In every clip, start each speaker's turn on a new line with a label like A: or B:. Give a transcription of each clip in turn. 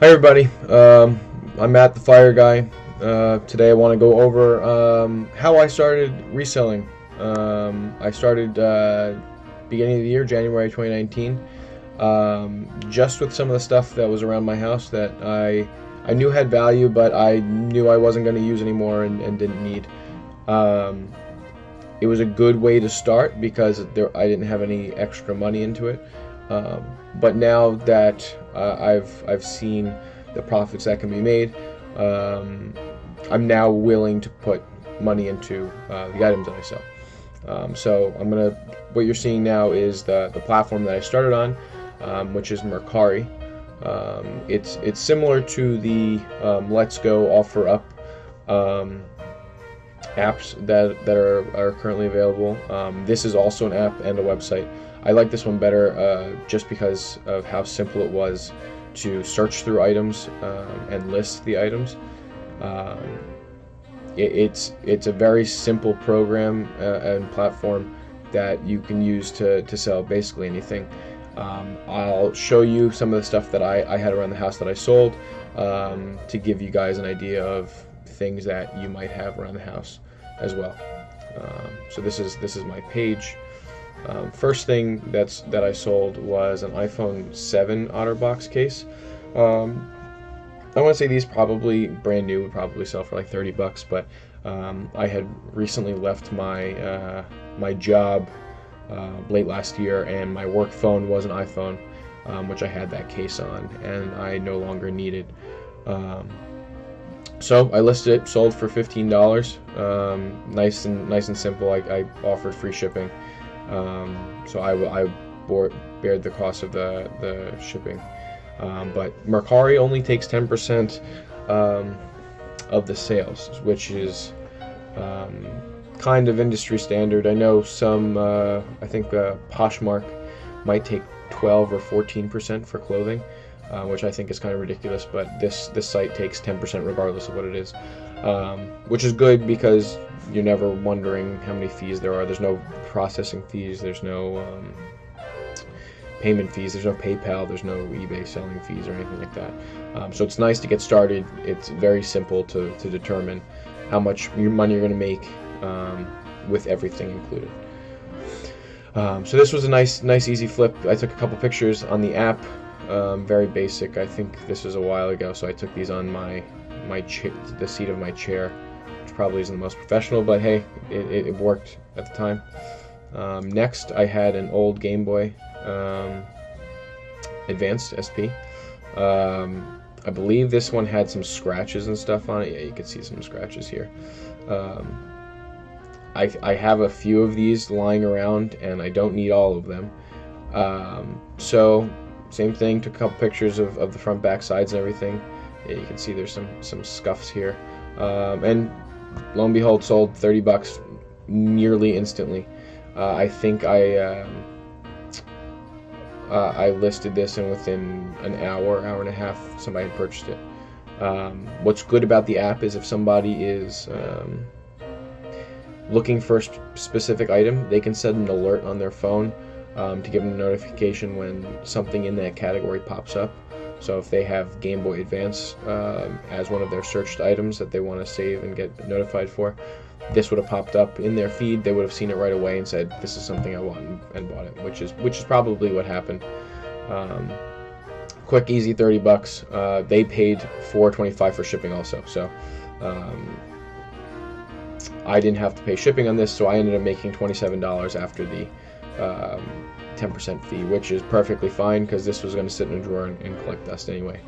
A: Hi everybody, I'm Matt the Fire Guy. Today I want to go over how I started reselling. I started beginning of the year, January 2019, just with some of the stuff that was around my house that I knew had value, but I knew I wasn't going to use anymore and didn't need. Um, it was a good way to start because I didn't have any extra money into it. Um, but now that I've seen the profits that can be made, um, I'm now willing to put money into the items that I sell. So what you're seeing now is the platform that I started on, which is Mercari. It's similar to the Let's Go Offer Up um, apps that are currently available. This is also an app and a website. I like this one better just because of how simple it was to search through items and list the items. Um, it's a very simple program and platform that you can use to sell basically anything. I'll show you some of the stuff that I had around the house that I sold to give you guys an idea of things that you might have around the house as well. So this is my page. First thing that I sold was an iPhone 7 OtterBox case. I want to say these probably brand new would probably sell for like 30 bucks, but I had recently left my job late last year, and my work phone was an iPhone, which I had that case on, and I no longer needed. So I listed it, sold for $15. Nice and simple. I offered free shipping, so I bared the cost of the shipping. But Mercari only takes 10% of the sales, which is kind of industry standard. I know some, I think Poshmark might take 12 or 14% for clothing, which I think is kind of ridiculous, but this site takes 10% regardless of what it is, which is good because you're never wondering how many fees there are. There's no processing fees, there's no payment fees, there's no PayPal, there's no eBay selling fees or anything like that. So it's nice to get started. It's very simple to determine how much money you're going to make with everything included. So this was a nice easy flip. I took a couple pictures on the app, very basic. I think this was a while ago, so I took these on the seat of my chair, which probably isn't the most professional, but hey, it worked at the time. Next, I had an old Game Boy Advanced SP. I believe this one had some scratches and stuff on it. Yeah, you can see some scratches here. I have a few of these lying around, and I don't need all of them. So same thing, took a couple pictures of the front, back, sides, and everything. Yeah, you can see there's some scuffs here. And lo and behold, sold 30 bucks nearly instantly. I think I listed this, and within an hour and a half, somebody had purchased it. What's good about the app is if somebody is looking for a specific item, they can set an alert on their phone to give them a notification when something in that category pops up. So if they have Game Boy Advance as one of their searched items that they want to save and get notified for, this would have popped up in their feed. They would have seen it right away and said, "This is something I want," and bought it, which is probably what happened. Quick, easy, 30 bucks. They paid $4.25 for shipping also, so I didn't have to pay shipping on this, so I ended up making $27 after the 10% fee, which is perfectly fine because this was going to sit in a drawer and collect dust anyway.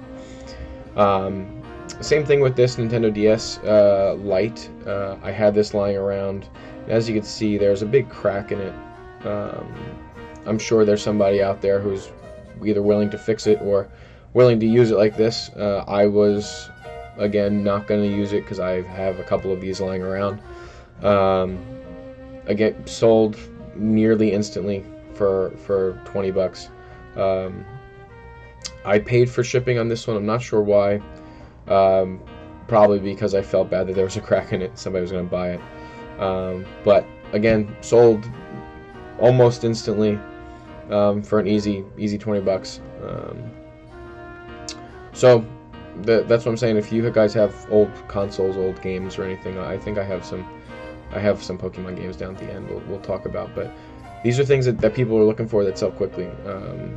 A: Same thing with this Nintendo DS Lite. I had this lying around, and as you can see, there's a big crack in it. I'm sure there's somebody out there who's either willing to fix it or willing to use it like this. I was, again, not going to use it because I have a couple of these lying around. Again, sold nearly instantly for 20 bucks. I paid for shipping on this one. I'm not sure why. Probably because I felt bad that there was a crack in it. Somebody was going to buy it. But again, sold almost instantly for an easy 20 bucks. So that's what I'm saying. If you guys have old consoles, old games, or anything, I think I have some. I have some Pokemon games down at the end. We'll talk about, but these are things that people are looking for that sell quickly.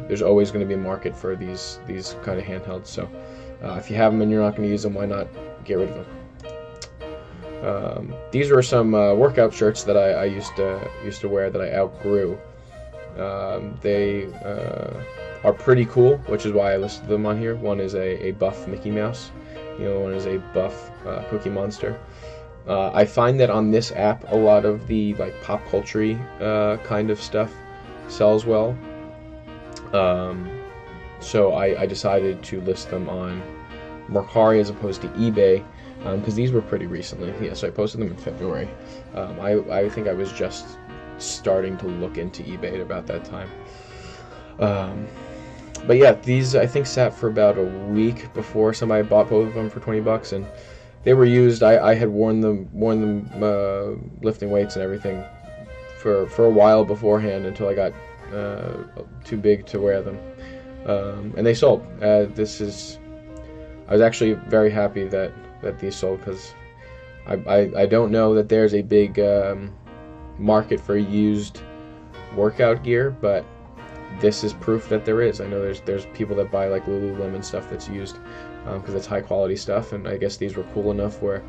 A: There's always going to be a market for these kind of handhelds. So if you have them and you're not going to use them, why not get rid of them? These were some workout shirts that I used to wear that I outgrew. They are pretty cool, which is why I listed them on here. One is a buff Mickey Mouse, the other one is a buff Cookie Monster. I find that on this app, a lot of the like pop culture kind of stuff sells well. So I decided to list them on Mercari as opposed to eBay, because these were pretty recently. Yeah, so I posted them in February. I think I was just starting to look into eBay at about that time. But yeah, these I think sat for about a week before somebody bought both of them for $20, and they were used. I had worn them lifting weights and everything for a while beforehand until I got too big to wear them, and they sold. I was actually very happy that these sold, because I don't know that there's a big market for used workout gear, but this is proof that there is. I know there's people that buy like Lululemon stuff that's used, because it's high quality stuff, and I guess these were cool enough where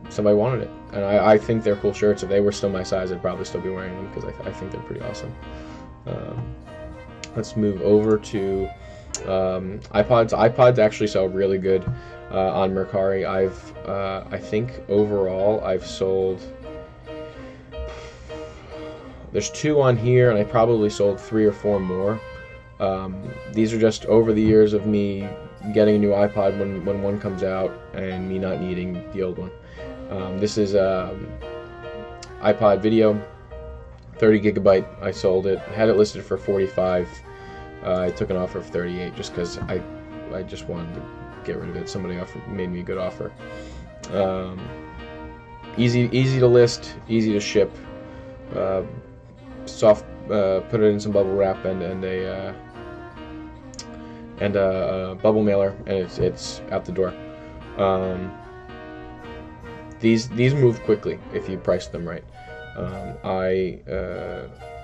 A: somebody wanted it, and I think they're cool shirts. If they were still my size, I'd probably still be wearing them, because I think they're pretty awesome. Let's move over to iPods. iPods actually sell really good on Mercari. I think overall I've sold, there's 2 on here, and I probably sold 3 or 4 more. These are just over the years of me getting a new iPod when one comes out and me not needing the old one. This is iPod video, 30 gigabyte. I sold it. I had it listed for 45. I took an offer of 38 just because I just wanted to get rid of it. Somebody made me a good offer. Easy to list, easy to ship. Soft. Put it in some bubble wrap and a bubble mailer, and it's out the door. These move quickly if you price them right.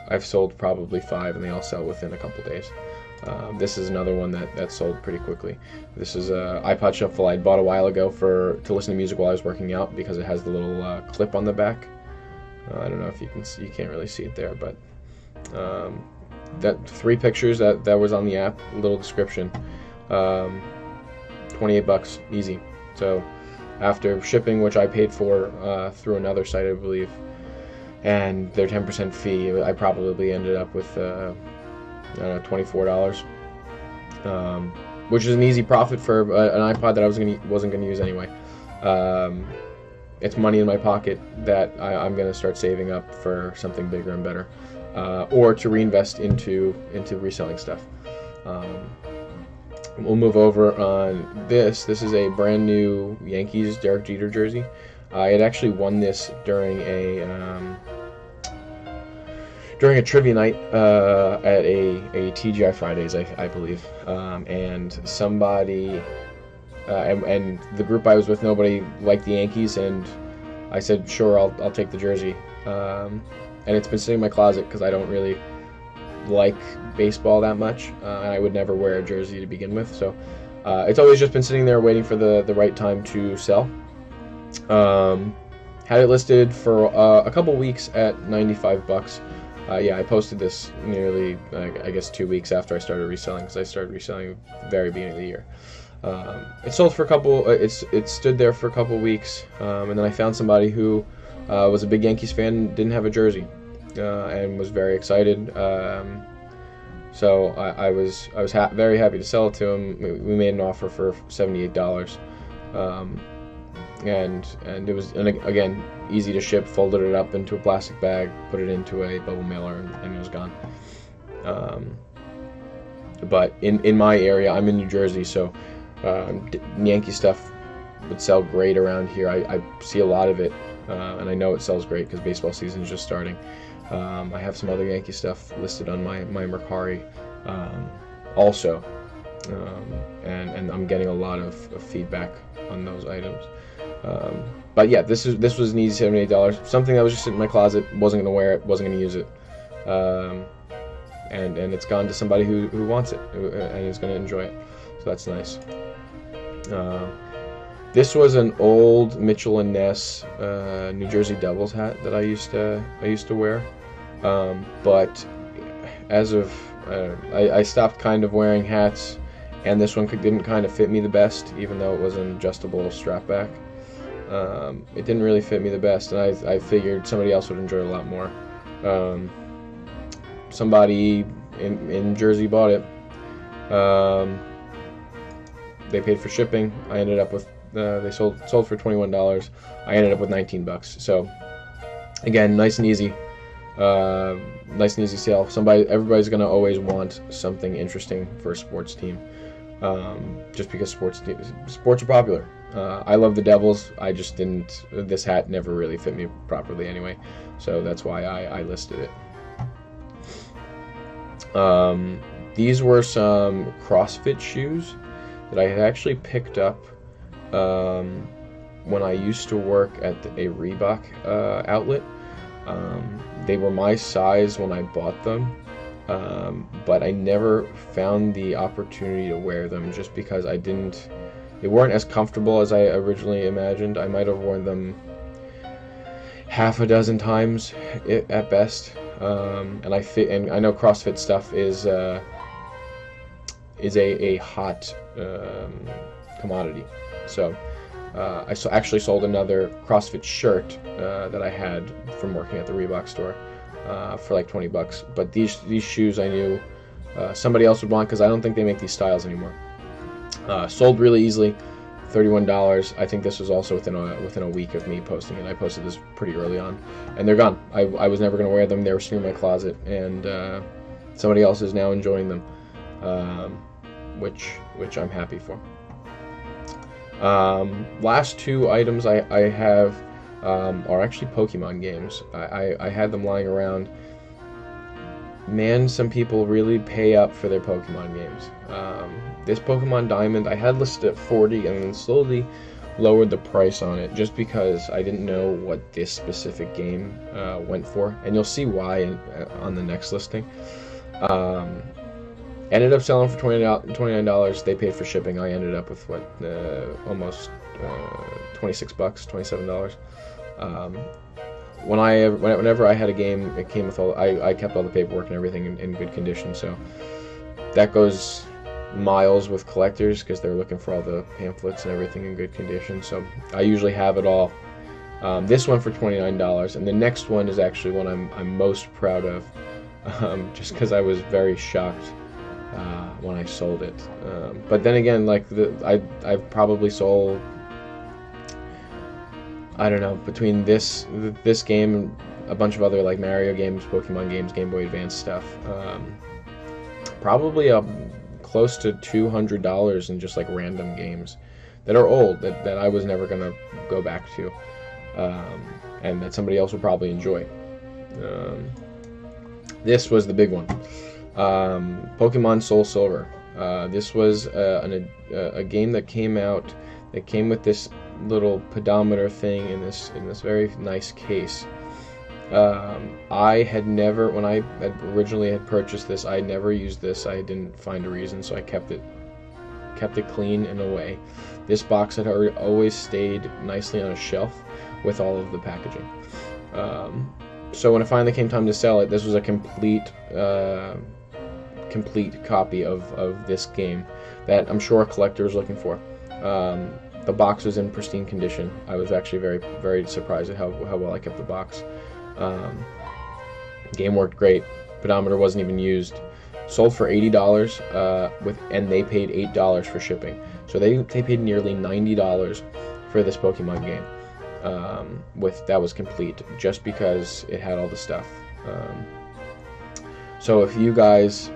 A: I've sold probably 5, and they all sell within a couple days. This is another one that sold pretty quickly. This is a iPod Shuffle I bought a while ago to listen to music while I was working out, because it has the little clip on the back. I don't know if you can see. You can't really see it there, but that 3 pictures that was on the app, little description. $28, easy. So after shipping, which I paid for through another site, I believe, and their 10% fee, I probably ended up with I don't know, $24, which is an easy profit for an iPod that I wasn't gonna use anyway. It's money in my pocket that I'm gonna start saving up for something bigger and better, or to reinvest into reselling stuff. We'll move over on this. This is a brand new Yankees Derek Jeter jersey. I had actually won this during a trivia night at a TGI Fridays, I believe, and somebody and the group I was with, nobody liked the Yankees, and I said, sure, I'll take the jersey, and it's been sitting in my closet because I don't really like baseball that much, and I would never wear a jersey to begin with, so it's always just been sitting there waiting for the right time to sell. Had it listed for a couple weeks at $95. Yeah, I posted this nearly, I guess, 2 weeks after I started reselling, because I started reselling at the very beginning of the year. It sold for a couple. It stood there for a couple weeks, and then I found somebody who was a big Yankees fan, didn't have a jersey, and was very excited. So I was very happy to sell it to him. We made an offer for $78, and it was, and again, easy to ship. Folded it up into a plastic bag, put it into a bubble mailer, and it was gone. But in my area, I'm in New Jersey, so Yankee stuff would sell great around here. I see a lot of it, and I know it sells great because baseball season is just starting. I have some other Yankee stuff listed on my Mercari also. and I'm getting a lot of feedback on those items. But yeah, this was an easy $78. Something that was just sitting in my closet, wasn't gonna wear it, wasn't gonna use it, and it's gone to somebody who wants it and is gonna enjoy it. So that's nice. This was an old Mitchell and Ness New Jersey Devils hat that I used to wear, but as of I stopped kind of wearing hats, and this one didn't kind of fit me the best, even though it was an adjustable strap back. It didn't really fit me the best, and I figured somebody else would enjoy it a lot more. Somebody in Jersey bought it. They paid for shipping. I ended up with they sold for $21. I ended up with $19. So again, nice and easy sale. Everybody's gonna always want something interesting for a sports team, just because sports are popular. I love the Devils. I just didn't. This hat never really fit me properly anyway, so that's why I listed it. These were some CrossFit shoes that I had actually picked up when I used to work at a Reebok outlet. They were my size when I bought them, but I never found the opportunity to wear them just because they weren't as comfortable as I originally imagined. I might have worn them half a dozen times at best, and I know CrossFit stuff is a hot commodity. So I actually sold another CrossFit shirt that I had from working at the Reebok store for like $20. But these shoes I knew somebody else would want, because I don't think they make these styles anymore. Sold really easily, $31. I think this was also within a week of me posting it. I posted this pretty early on, and they're gone. I was never going to wear them. They were sitting in my closet, and somebody else is now enjoying them, which I'm happy for. Last two items I have are actually Pokemon games. I had them lying around. Man, some people really pay up for their Pokemon games. This Pokemon Diamond I had listed at $40, and then slowly lowered the price on it just because I didn't know what this specific game went for, and you'll see why on the next listing. Ended up selling for $29. They paid for shipping. I ended up with almost $26, $27. Whenever I had a game, it came with I kept all the paperwork and everything in good condition. So that goes miles with collectors, because they're looking for all the pamphlets and everything in good condition. So I usually have it all. This one for $29, and the next one is actually one I'm most proud of, just because I was very shocked when I sold it. But then again, like I've probably sold, I don't know, between this game and a bunch of other like Mario games, Pokemon games, Game Boy Advance stuff, probably close to $200 in just like random games that are old that I was never gonna go back to, and that somebody else would probably enjoy. This was the big one. Pokemon Soul Silver. This was a game that came out that came with this little pedometer thing in this very nice case. I had never, when I originally had purchased this, I never used this. I didn't find a reason, so I kept it clean and away. This box had always stayed nicely on a shelf with all of the packaging. So when it finally came time to sell it, this was a complete copy of this game that I'm sure a collector is looking for. The box was in pristine condition. I was actually very, very surprised at how well I kept the box. Game worked great. Pedometer wasn't even used. Sold for $80 and they paid $8 for shipping. So they paid nearly $90 for this Pokemon game. That was complete, just because it had all the stuff. So if you guys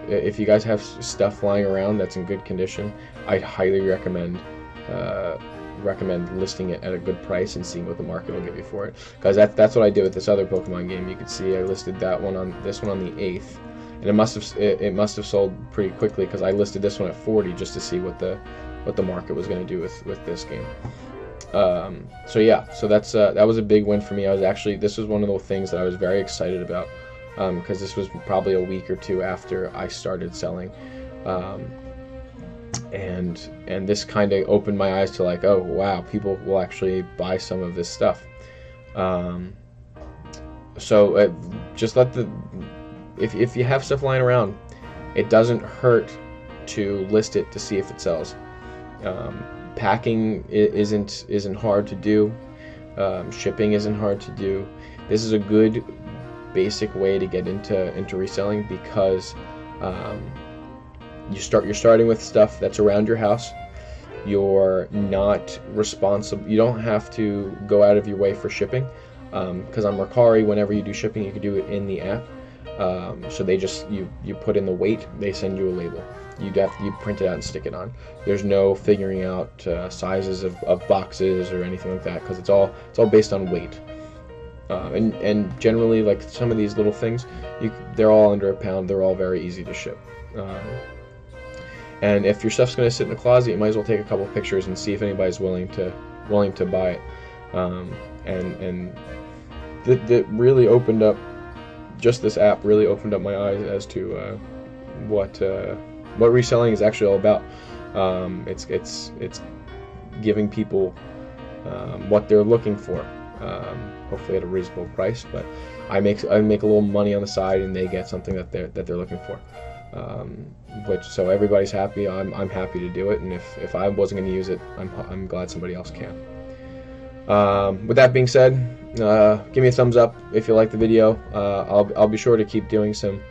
A: have stuff lying around that's in good condition, I'd highly recommend listing it at a good price and seeing what the market will give you for it. Because that's what I did with this other Pokemon game. You could see I listed this one on the 8th, and it must have sold pretty quickly because I listed this one at 40 just to see what the market was going to do with this game. So yeah, so that was a big win for me. This was one of the things that I was very excited about, because this was probably a week or two after I started selling, and this kind of opened my eyes to like, oh wow, people will actually buy some of this stuff. So just if you have stuff lying around, it doesn't hurt to list it to see if it sells. Packing isn't hard to do. Shipping isn't hard to do. This is a good basic way to get into reselling, because you're starting with stuff that's around your house. You're not responsible. You don't have to go out of your way for shipping, because on Mercari, whenever you do shipping, you can do it in the app. So they just you put in the weight, they send you a label. You print it out and stick it on. There's no figuring out sizes of boxes or anything like that, because it's all based on weight. And generally, like some of these little things, they're all under a pound. They're all very easy to ship. And if your stuff's going to sit in the closet, you might as well take a couple pictures and see if anybody's willing to buy it. And that really opened up. Just this app really opened up my eyes as to what reselling is actually all about. It's giving people what they're looking for, hopefully at a reasonable price. But I make a little money on the side, and they get something that they're looking for. So everybody's happy. I'm happy to do it, and if I wasn't going to use it, I'm glad somebody else can. With that being said, give me a thumbs up if you like the video. I'll be sure to keep doing some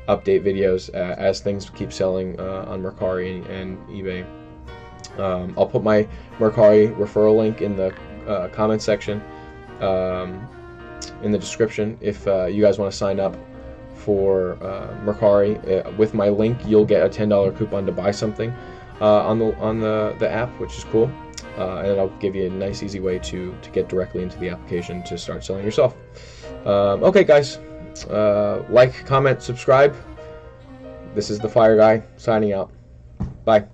A: update videos as things keep selling on Mercari and eBay. I'll put my Mercari referral link in the comment section, in the description. If you guys want to sign up for Mercari, with my link, you'll get a $10 coupon to buy something on the app, which is cool. And it'll give you a nice, easy way to get directly into the application to start selling yourself. Okay, guys, like, comment, subscribe. This is the Fire Guy signing out. Bye.